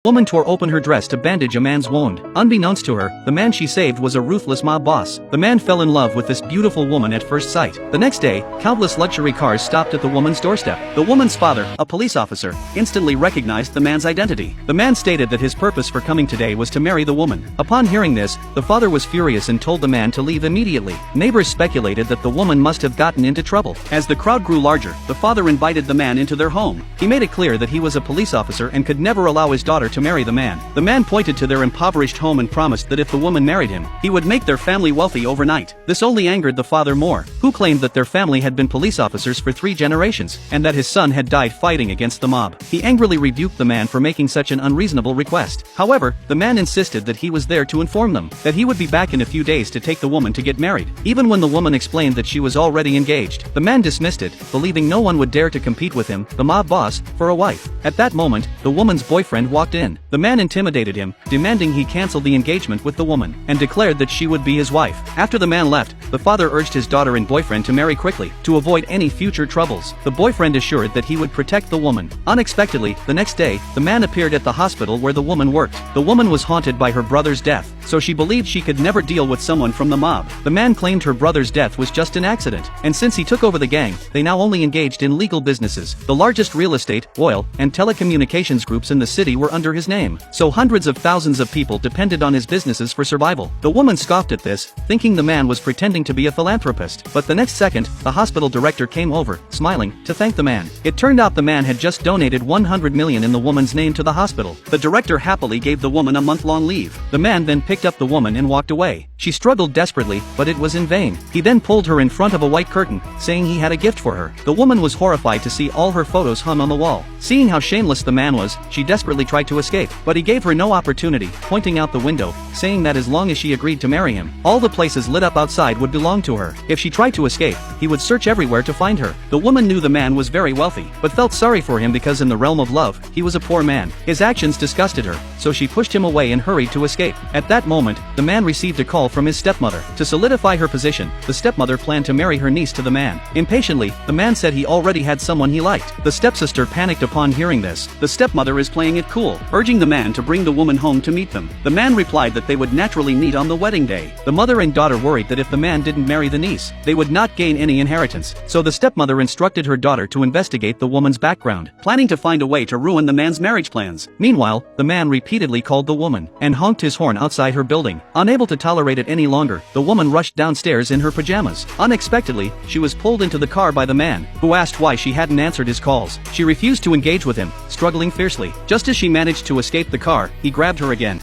Woman tore open her dress to bandage a man's wound. Unbeknownst to her, the man she saved was a ruthless mob boss. The man fell in love with this beautiful woman at first sight. The next day, countless luxury cars stopped at the woman's doorstep. The woman's father, a police officer, instantly recognized the man's identity. The man stated that his purpose for coming today was to marry the woman. Upon hearing this, the father was furious and told the man to leave immediately. Neighbors speculated that the woman must have gotten into trouble. As the crowd grew larger, the father invited the man into their home. He made it clear that he was a police officer and could never allow his daughter to marry the man. The man pointed to their impoverished home and promised that if the woman married him, he would make their family wealthy overnight. This only angered the father more, who claimed that their family had been police officers for 3 generations, and that his son had died fighting against the mob. He angrily rebuked the man for making such an unreasonable request. However, the man insisted that he was there to inform them that he would be back in a few days to take the woman to get married. Even when the woman explained that she was already engaged, the man dismissed it, believing no one would dare to compete with him, the mob boss, for a wife. At that moment, the woman's boyfriend walked in. The man intimidated him, demanding he cancel the engagement with the woman, and declared that she would be his wife. After the man left, the father urged his daughter and boyfriend to marry quickly, to avoid any future troubles. The boyfriend assured that he would protect the woman. Unexpectedly, the next day, the man appeared at the hospital where the woman worked. The woman was haunted by her brother's death, so she believed she could never deal with someone from the mob. The man claimed her brother's death was just an accident, and since he took over the gang, they now only engaged in legal businesses. The largest real estate, oil, and telecommunications groups in the city were under his name, so hundreds of thousands of people depended on his businesses for survival. The woman scoffed at this, thinking the man was pretending to be a philanthropist. But the next second, the hospital director came over, smiling, to thank the man. It turned out the man had just donated 100 million in the woman's name to the hospital. The director happily gave the woman a month-long leave. The man then picked up the woman and walked away. She struggled desperately, but it was in vain. He then pulled her in front of a white curtain, saying he had a gift for her. The woman was horrified to see all her photos hung on the wall. Seeing how shameless the man was, she desperately tried to escape, but he gave her no opportunity, pointing out the window, saying that as long as she agreed to marry him, all the places lit up outside would belong to her. If she tried to escape, he would search everywhere to find her. The woman knew the man was very wealthy, but felt sorry for him because in the realm of love, he was a poor man. His actions disgusted her, so she pushed him away and hurried to escape. At that moment, the man received a call from his stepmother. To solidify her position, the stepmother planned to marry her niece to the man. Impatiently, the man said he already had someone he liked. The stepsister panicked upon hearing this. The stepmother is playing it cool, urging the man to bring the woman home to meet them. The man replied that they would naturally meet on the wedding day. The mother and daughter worried that if the man didn't marry the niece, they would not gain any inheritance, so the stepmother instructed her daughter to investigate the woman's background, planning to find a way to ruin the man's marriage plans. Meanwhile, the man repeatedly called the woman, and honked his horn outside her building. Unable to tolerate it any longer, the woman rushed downstairs in her pajamas. Unexpectedly, she was pulled into the car by the man, who asked why she hadn't answered his calls. She refused to engage with him, struggling fiercely. Just as she managed to escape the car, he grabbed her again.